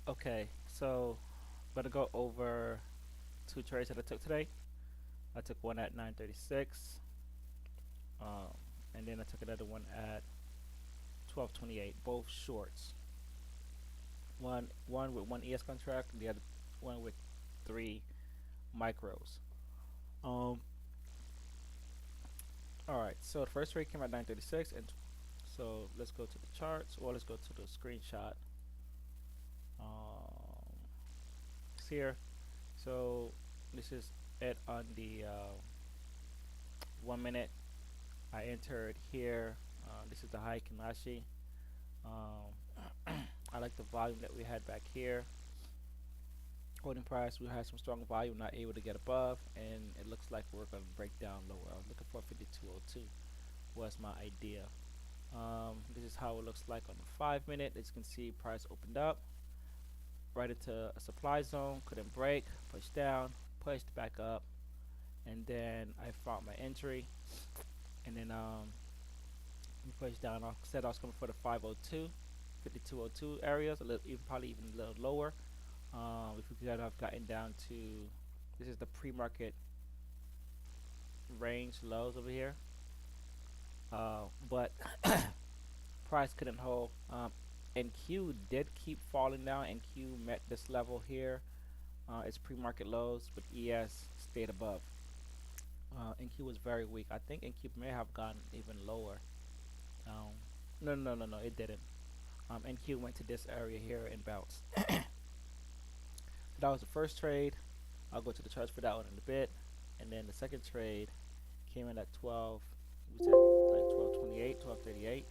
Okay, so I'm gonna go over two trades that I took today. I took one at 9:36, um, and then I took another one at 12:28. Both shorts. One with one ES contract, and the other one with three micros. Um. All right. So the first trade came at 9:36, and so let's go to the charts, or let's go to the screenshot. Um, it's here. So this is it on the 1 minute. I entered here. This is the high Kanashi. I like the volume that we had back here. Holding price, we had some strong volume, not able to get above, and it looks like we're going to break down lower. I was looking for 5202 was my idea. This is how it looks like on the 5 minute. As you can see, price opened up right into a supply zone, couldn't break, pushed down, pushed back up, and then I found my entry, and then we pushed down. I said I was coming for the 502, 5202 areas, a little, even probably even a little lower. If we could have gotten down to, this is the pre-market range lows over here, but price couldn't hold. NQ did keep falling down. NQ met this level here. Its pre-market lows, but ES stayed above. NQ was very weak. I think NQ may have gone even lower. Um, no, no, no, no, it didn't. NQ went to this area here and bounced. That was the first trade. I'll go to the charts for that one in a bit. And then the second trade came in at 12. We said like 12:28, 12:38.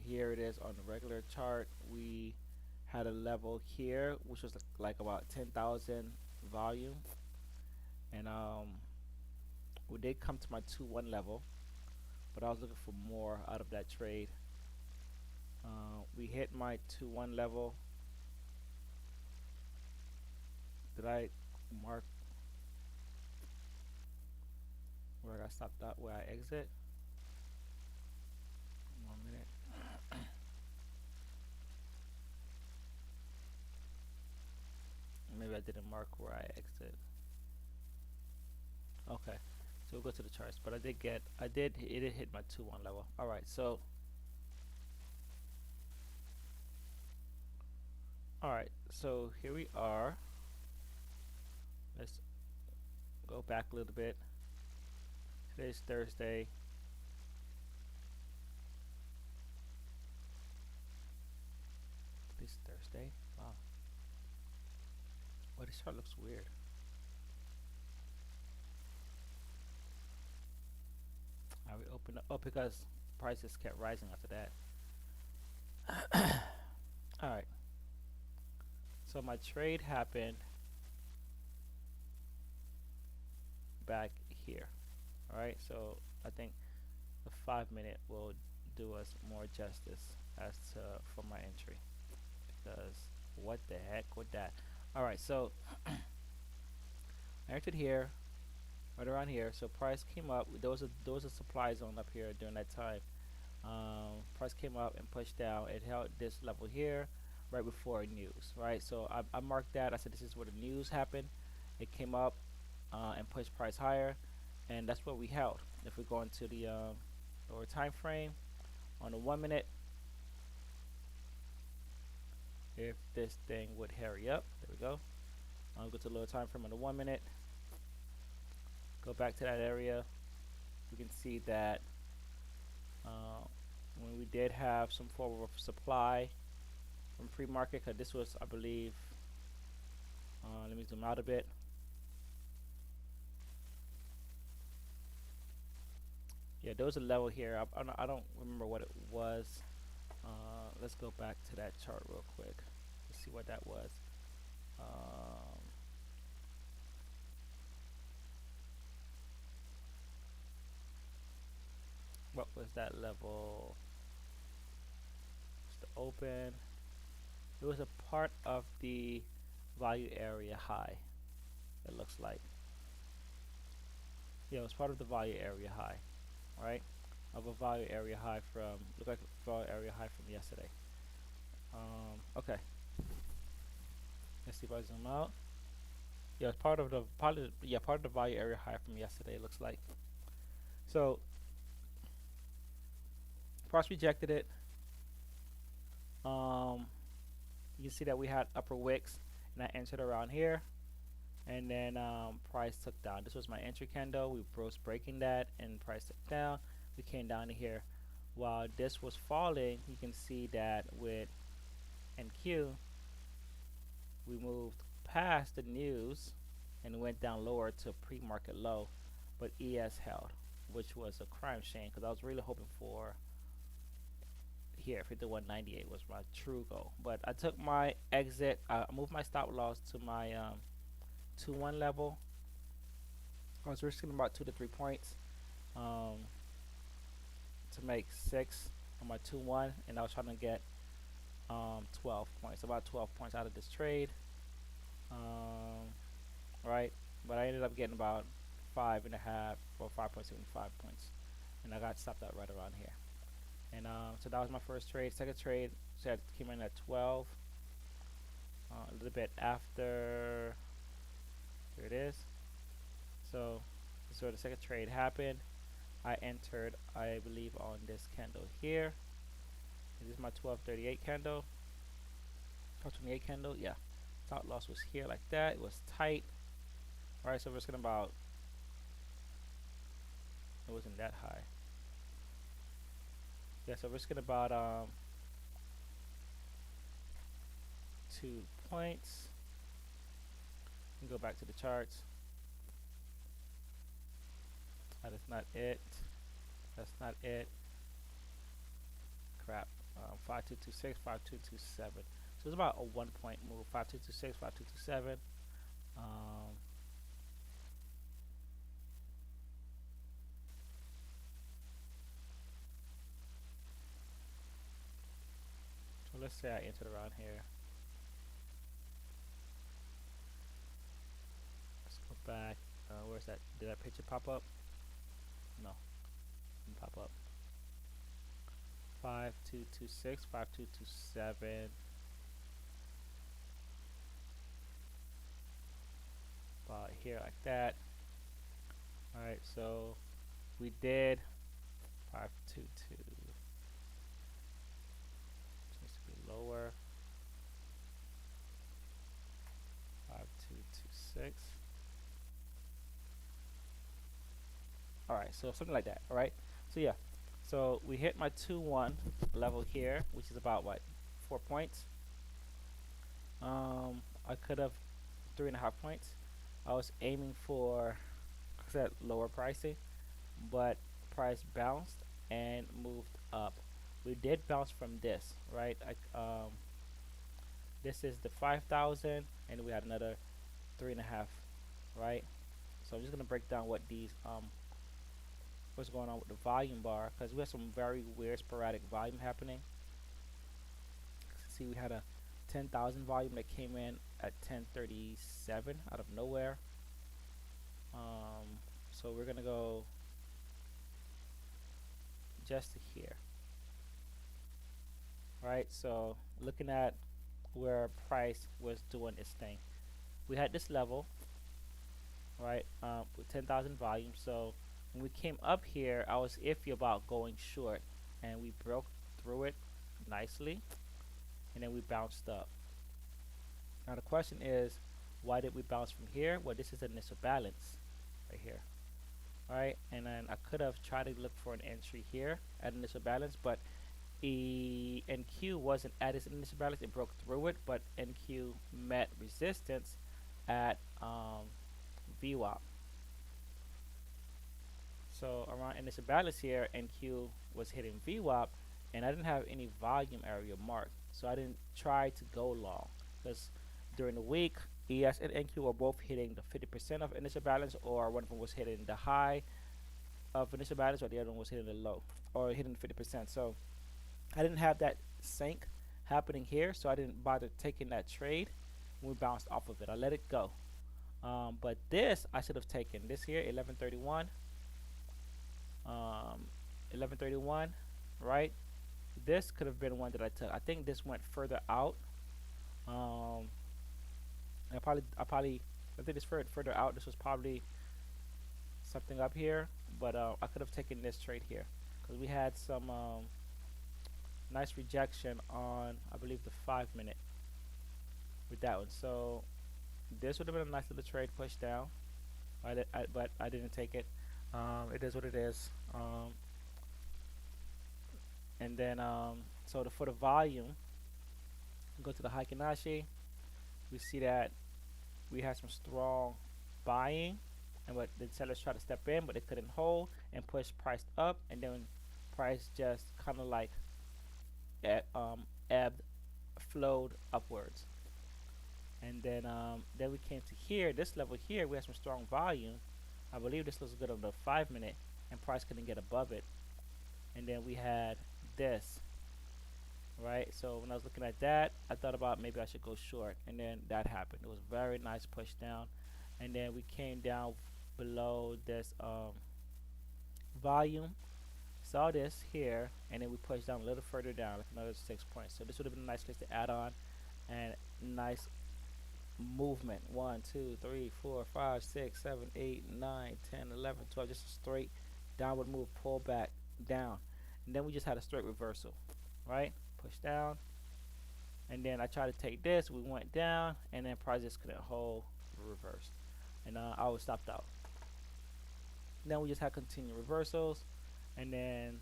Here it is on the regular chart. We had a level here, which was like about 10,000 volume, and we did come to my 2-1 level, but I was looking for more out of that trade. We hit my 2-1 level. Did I mark where I got stopped at? Where I exit? 1 minute. Maybe I didn't mark where I exit. Okay, so we'll go to the charts. But it did hit my 2-1 level. All right, so here we are. Let's go back a little bit. Today's Thursday. Today's Thursday. Wow. Well, this chart looks weird. We opened up. Oh, because prices kept rising after that. All right. So my trade happened back here. All right. So I think the 5 minute will do us more justice as to for my entry, because what the heck with that? All right. So I entered here, right around here. So price came up. There was a supply zone up here during that time. Price came up and pushed down. It held this level here right before news, right? So I marked that. I said this is where the news happened. It came up and pushed price higher, and that's what we held. If we go into the lower time frame on the 1 minute, if this thing would hurry up, there we go. I'll go to the lower time frame on the 1 minute. Go back to that area. We can see that uh, when we did have some form of supply from pre-market, because this was, I believe, let me zoom out a bit. Yeah, there was a level here. I don't remember what it was. Let's go back to that chart real quick. Let's see what that was. Um, what was that level? Just open. It was a part of the value area high. It looks like. Yeah, it was part of the value area high. Right? Of a value area high from, look like a value area high from yesterday. Okay. Let's see if I zoom out. Yeah, it's part of the value area high from yesterday. It looks like. So price rejected it. Um, you can see that we had upper wicks, and I entered around here, and then price took down. This was my entry candle. We was breaking that, and price took down. We came down to here. While this was falling, you can see that with NQ, we moved past the news and went down lower to pre-market low, but ES held, which was a crime shame because I was really hoping for here 51.98 was my true goal. But I took my exit. I moved my stop loss to my 2-1 level. I was risking about 2 to 3 points um, to make 6 on my 2-1, and I was trying to get 12 points, about 12 points out of this trade. Right, but I ended up getting about 5.5 or 5.75 points, and I got stopped out right around here. And so that was my first trade. Second trade said came in at 12. A little bit after, here it is. So the second trade happened. I entered, I believe, on this candle here. This is my 1238 candle. 1228 candle, yeah. Stop loss was here like that. It was tight. Alright, so we're just gonna about, it wasn't that high. Yeah, so we're just gonna about 2 points. And go back to the charts. That is not it. That's not it. Crap. 5226, 5227. So it's about a 1 point move. 5226, 5227. So let's say I entered around here. Let's go back. Where's that? Did that picture pop up? No, didn't pop up. 5226, 5227. About here like that. Alright, so we did 522. Needs to be lower. 5226. Alright, so something like that. Alright, so yeah, so we hit my 2-1 level here, which is about what, 4 points. I could have 3.5 points. I was aiming for, like I said, lower pricing, but price bounced and moved up. We did bounce from this, right? This is the 5,000, and we had another 3.5, right? So I'm just gonna break down what these what's going on with the volume bar, because we have some very weird sporadic volume happening. See, we had a 10,000 volume that came in at 1037 out of nowhere. So we're gonna go just to here. Right, so looking at where price was doing its thing, we had this level, right, with 10,000 volume. So when we came up here, I was iffy about going short, and we broke through it nicely, and then we bounced up. Now the question is, why did we bounce from here? Well, this is an initial balance right here. Alright, and then I could have tried to look for an entry here at initial balance, but NQ wasn't at its initial balance. It broke through it, but NQ met resistance at VWAP. So around initial balance here, NQ was hitting VWAP, and I didn't have any volume area marked, so I didn't try to go long, because during the week, ES and NQ were both hitting the 50% of initial balance, or one of them was hitting the high of initial balance, or the other one was hitting the low, or hitting the 50%. So I didn't have that sync happening here, so I didn't bother taking that trade when we bounced off of it. I let it go. But this I should have taken. This here, 1131. 1131, right? This could have been one that I took. I think this went further out. I think this further out. This was probably something up here, but I could have taken this trade here because we had some nice rejection on, I believe, the 5 minute with that one. So this would have been a nice little trade push down. But I didn't take it. It is what it is. And then so for the volume, go to the Heikin-Ashi. We see that we had some strong buying, and but the sellers tried to step in, but they couldn't hold and push price up, and then price just kind of like ebbed, flowed upwards. And then we came to here, this level here, we had some strong volume. I believe this looks good on the 5 minute, and price couldn't get above it. And then we had this, right? So when I was looking at that, I thought about maybe I should go short, and then that happened. It was very nice push down, and then we came down below this volume. Saw this here, and then we pushed down a little further down, like another 6 points. So this would have been a nice place to add on, and nice movement. 1, 2, 3, 4, 5, 6, 7, 8, 9, 10, 11, 12. Just a straight downward move, pull back down, and then we just had a straight reversal, right? Push down, and then I tried to take this. We went down, and then price just couldn't hold, reversed, and I was stopped out. And then we just had continued reversals, and then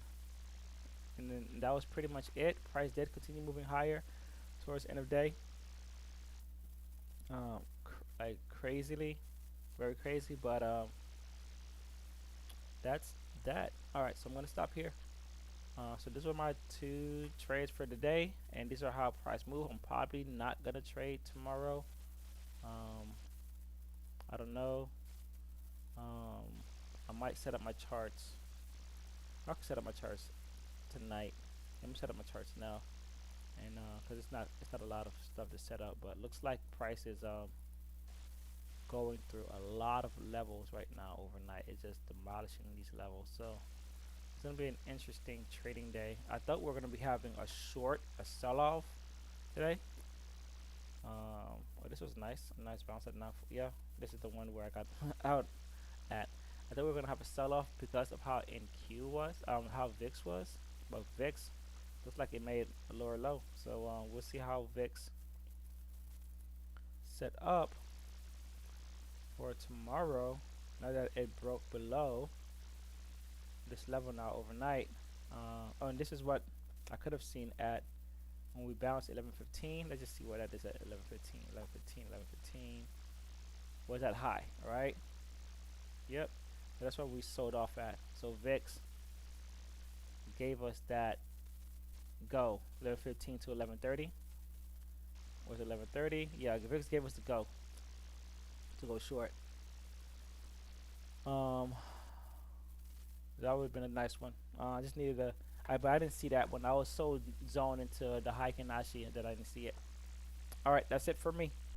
that was pretty much it. Price did continue moving higher towards the end of the day, like crazily, very crazy. But that's that. All right, so I'm gonna stop here. So these were my two trades for the day, and these are how price move. I'm probably not gonna trade tomorrow. Um, I don't know. Um, I might set up my charts. I can set up my charts tonight. Let me set up my charts now, and because it's not a lot of stuff to set up, but looks like price is going through a lot of levels right now overnight. It's just demolishing these levels. So it's gonna be an interesting trading day. I thought we are gonna be having a sell-off today. Well, this was nice, a nice bounce at now. Yeah, this is the one where I got out at. I thought we were gonna have a sell-off because of how NQ was, how VIX was, but VIX looks like it made a lower low. So we'll see how VIX set up for tomorrow. Now that it broke below this level now overnight. Oh, and this is what I could have seen at when we bounced 11:15. Let's just see what that is at 11:15. 11:15. 11:15. Was that high? All right. Yep. So that's what we sold off at. So VIX gave us that go 11:15 to 11:30. Was it 11:30? Yeah, VIX gave us the go to go short. Um, that would have been a nice one. I just needed but I didn't see that one. I was so zoned into the Heikin-Ashi that I didn't see it. All right, that's it for me.